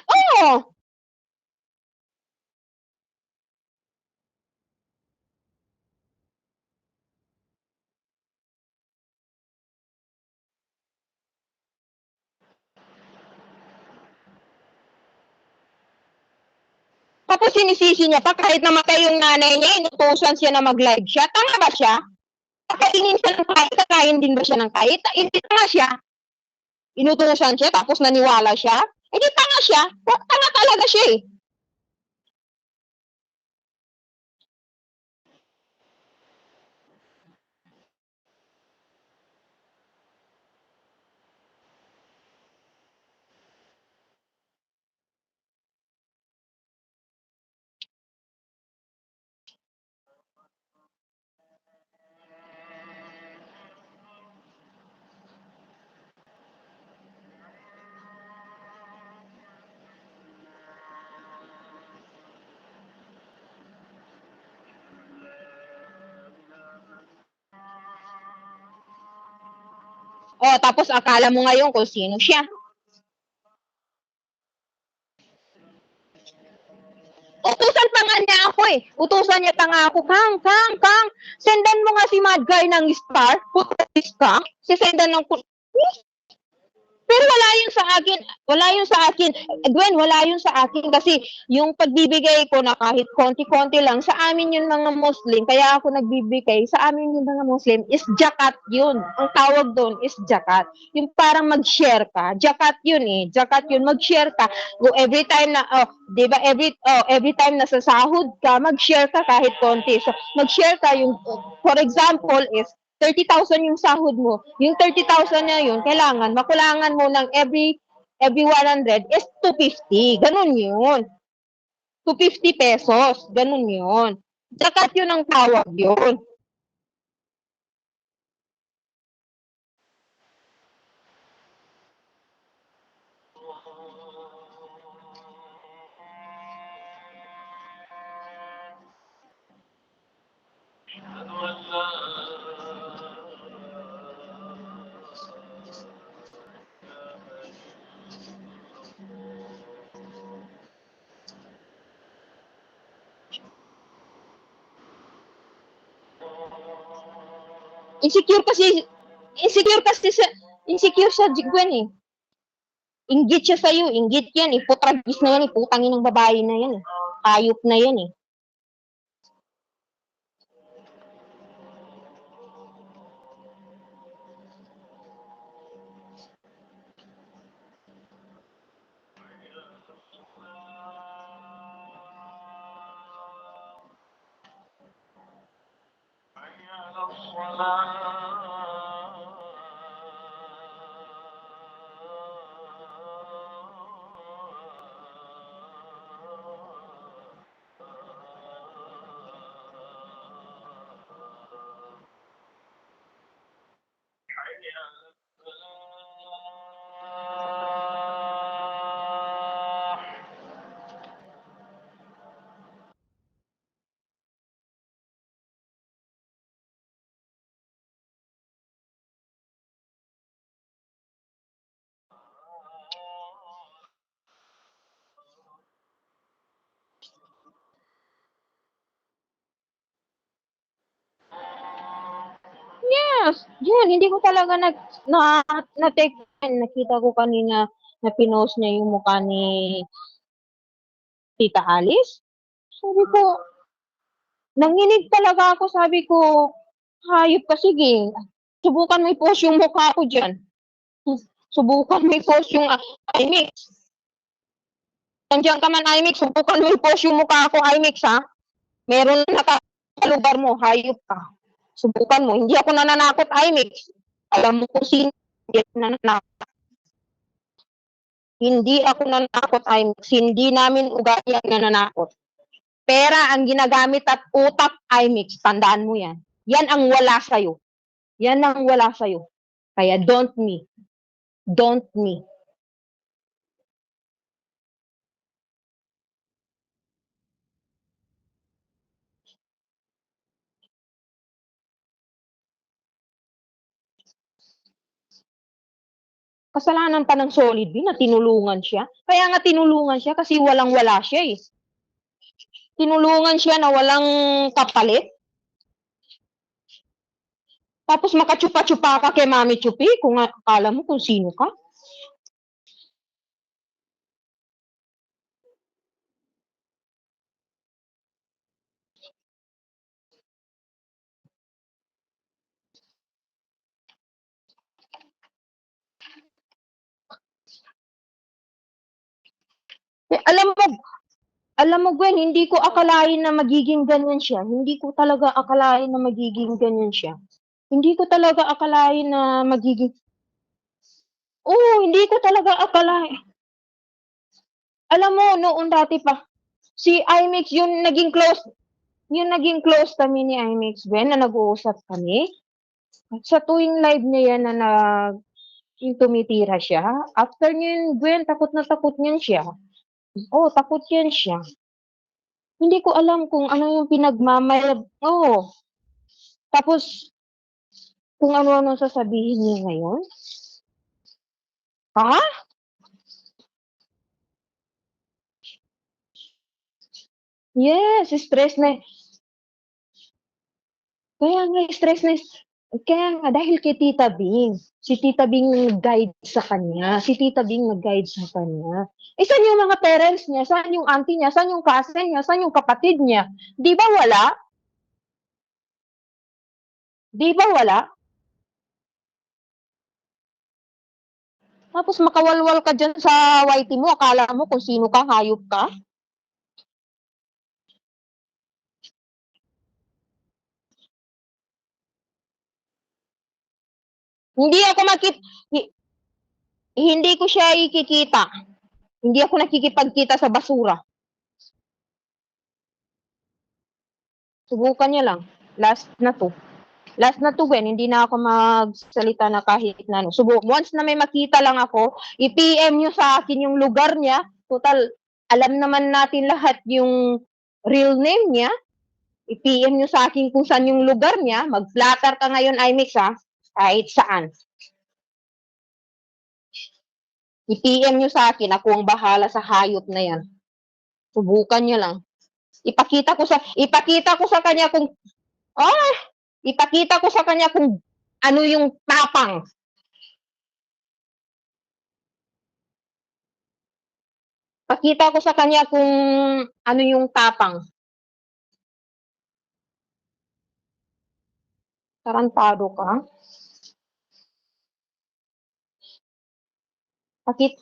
oh, tapos sinisisi niya pa kahit namatay yung nanay niya, inutusan siya na mag-live siya. Tanga ba siya? Kakainin siya ng kahit, kakain din ba siya ng kahit? Hindi tanga siya. Inutusan siya, tapos naniwala siya. Hindi tanga siya. Tanga talaga siya eh. Oh, tapos akala mo ngayon kung sino siya. Utusan pa nga niya ako eh. Utusan niya pa nga ako, Kang, sendan mo nga si Mad Guy ng star. Putis ka. Sisendan ng... Pero wala yun sa akin. Gwen, wala yun sa akin kasi yung pagbibigay ko na kahit konti-konti lang, sa amin yung mga Muslim, kaya ako nagbibigay, sa amin yung mga Muslim is zakat yun. Ang tawag doon is zakat. Yung parang mag-share ka, zakat yun eh. Zakat yun, mag-share ka. Go every time na, di ba, every time na sa sahod ka, mag-share ka kahit konti. So, mag-share ka yung, for example, is 30,000 yung sahod mo. Yung 30,000 na yun, kailangan makulangan mo ng every 100 is 250. Ganun yun. 250 pesos. Ganun yun. Zakat yun ang tawag yun. Insecure kasi, insecure siya, Gwen eh. Inggit siya sa'yo, inggit yan eh. Putragis na yan eh. Putangin ng babae na yan eh. Ayop na yan eh. Yes, yun, hindi ko talaga na-take nakita ko kanina na pinost niya yung mukha ni Tita Alice. Sabi ko, nanginig talaga ako, sabi ko, hayop ka, sige. Subukan mo i-post yung mukha ko dyan. Subukan mo i-post yung I mix. Nandiyan ka man, IMAX, subukan mo i-post yung mukha ko, IMAX, ha? Meron na lugar mo, hayop ka. Subukan mo. Hindi ako nananakot, IMAX. Alam mo kung sino hindi ako nananakot. Hindi ako nananakot, IMAX. Hindi namin ugali ang nananakot. Pera ang ginagamit at utak, IMAX. Tandaan mo yan. Yan ang wala sa'yo. Yan ang wala sa'yo. Kaya don't me. Don't me. Kasalanan pa ng Solid B na tinulungan siya. Kaya nga tinulungan siya kasi walang-wala siya eh. Tinulungan siya na walang kapalit. Tapos makatsupa-tsupa ka kay Mami Chupi kung akala mo kung sino ka. Eh, alam mo Gwen, hindi ko akalain na magiging ganyan siya. Hindi ko talaga akalain na magiging ganyan siya. Hindi ko talaga akalain na magiging... Oo, hindi ko talaga akalain. Alam mo, noon dati pa, si IMAX yung naging close kami ni IMAX, Gwen, na nag-uusap kami. Sa tuwing live niya yan na yung tumitira siya, after niyan, Gwen, takot na takot niyan siya. Oo, takot yan siya. Hindi ko alam kung ano yung pinagmamayag. Oo. Tapos, kung ano-ano sasabihin niya ngayon. Ha? Yes, stress na. Kaya nga, stress na. Kaya nga, dahil kay Tita Bing. Si Tita Bing nag-guide sa kanya. Si Tita Bing nag-guide sa kanya. Eh, saan yung mga parents niya? Saan yung auntie niya? Saan yung cousin niya? Saan yung kapatid niya? Di ba wala? Di ba wala? Tapos makawalwal ka dyan sa YT mo. Akala mo kung sino ka, hayop ka? Hindi ako hindi ko siya ikikita. Hindi ako nakikipagkita sa basura. Subukan niya lang. Last na to. Last na to, Gwen. Hindi na ako magsalita na kahit na ano. Once na may makita lang ako, i-PM nyo sa akin yung lugar niya. Total, alam naman natin lahat yung real name niya. I-PM nyo sa akin kung saan yung lugar niya. Mag-flatter ka ngayon, IMAX, ha? Kahit saan. I-PM nyo sa akin. Ako ang bahala sa hayop na yan. Subukan nyo lang. Ipakita ko sa kanya kung ipakita ko sa kanya kung ano yung tapang. Pakita ko sa kanya kung ano yung tapang. Tarantado ka. Pakit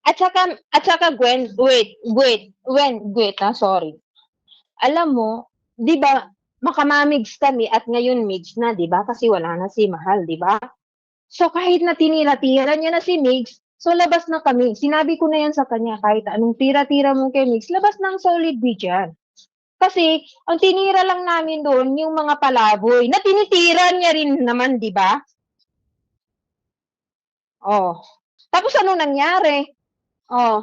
at saka Gwen, wait, sorry. Alam mo, 'di ba, makamamigs kami at ngayon migs na, 'di ba? Kasi wala na si Mahal, 'di ba? So kahit na tinira-tira niya na si Migs, so labas na kami. Sinabi ko na yan sa kanya, kahit anong tira-tira mo kay Migs, labas ng solid B dyan. Kasi ang tinira lang namin doon yung mga palaboy na tinitira niya rin naman, 'di ba? Oh. Tapos ano nangyari? Oh,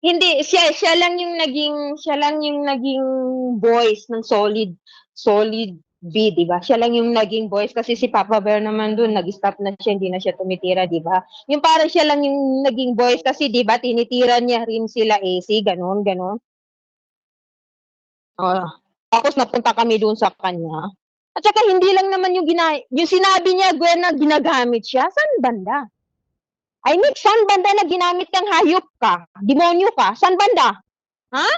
hindi siya lang yung naging voice ng Solid B, 'di ba? Siya lang yung naging voice kasi si Papa Bear naman doon nag-stop na siya, hindi na siya tumitira, 'di ba? Yung parang siya lang yung naging voice kasi 'di ba tinitira niya rin sila AC, gano'n, gano'n. Oh, tapos napunta kami doon sa kanya. At saka hindi lang naman yung sinabi niya, Gwen, na ginagamit siya. Saan banda? I mean, saan banda na ginamit kang hayop ka? Demonyo ka? Saan banda? Ha?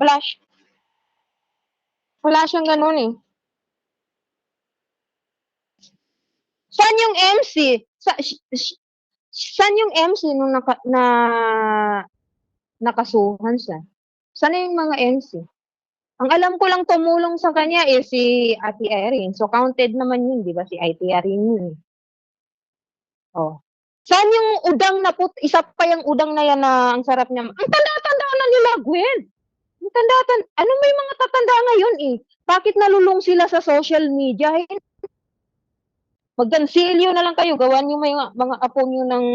Wala, wala siyang ganun eh. Saan yung MC? Saan yung MC nung nakasuhan siya? Saan yung mga MC? Ang alam ko lang tumulong sa kanya si Ate Irene. So, counted naman yun, di ba? Si Ate Irene yun. Oh. Saan yung udang na isa pa yung udang na yan na ang sarap niya. Ang tanda-tanda na nila, Gwen. Ang tanda-tanda. Ano may mga tatanda ngayon eh? Bakit nalulung sila sa social media? Magkansilyo na lang kayo. Gawan yung mga apo nyo ng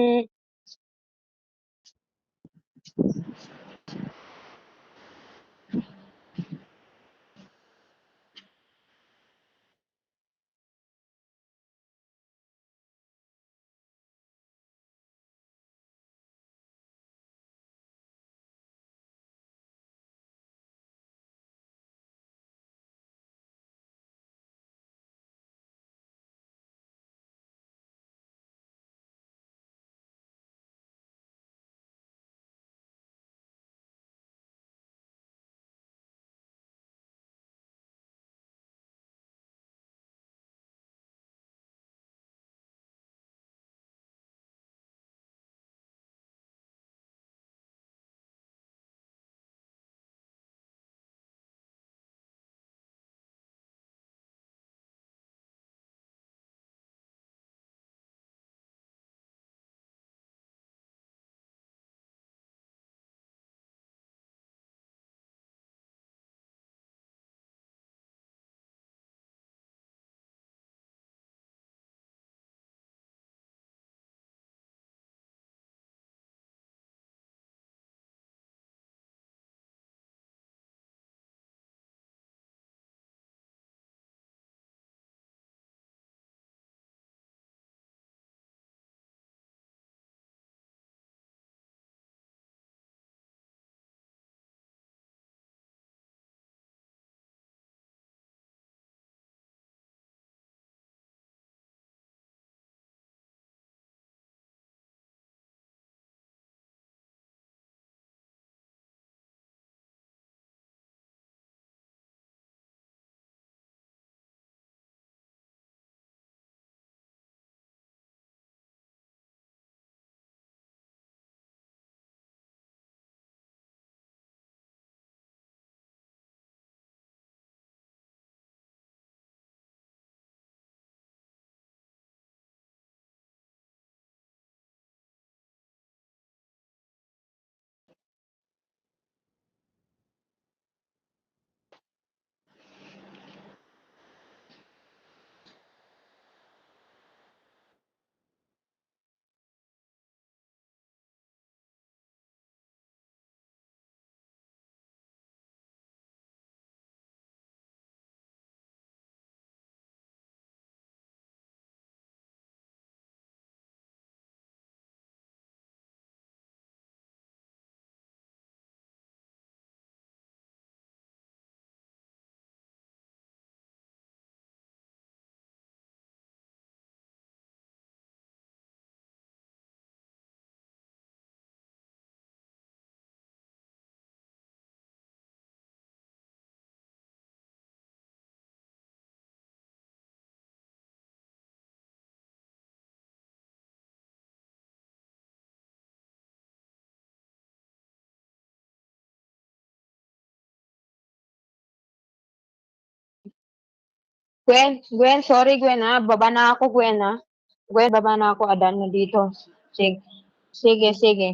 Gwen, sorry Gwen ha. Baba na ako Gwen ha. Gwen, baba na ako. Adan na dito. Sige, sige.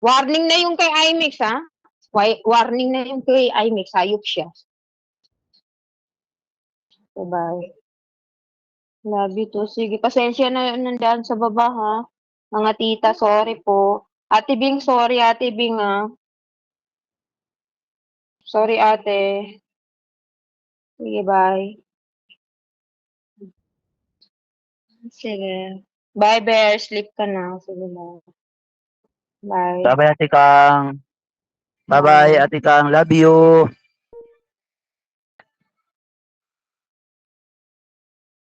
Warning na yung kay IMAX ha. Warning na yung kay IMAX. Hayop siya. Bye-bye. Love you too. Sige, pasensya na nandyan sa baba ha. Mga tita, sorry po. Ate Bing, sorry Ate Bing ah. Sorry ate. Sige, bye. Sige. Bye, Bear. Sleep ka na. Sige na. Bye. Bye-bye, Ate Kang. Bye-bye, Bye. Ate Kang. Love you.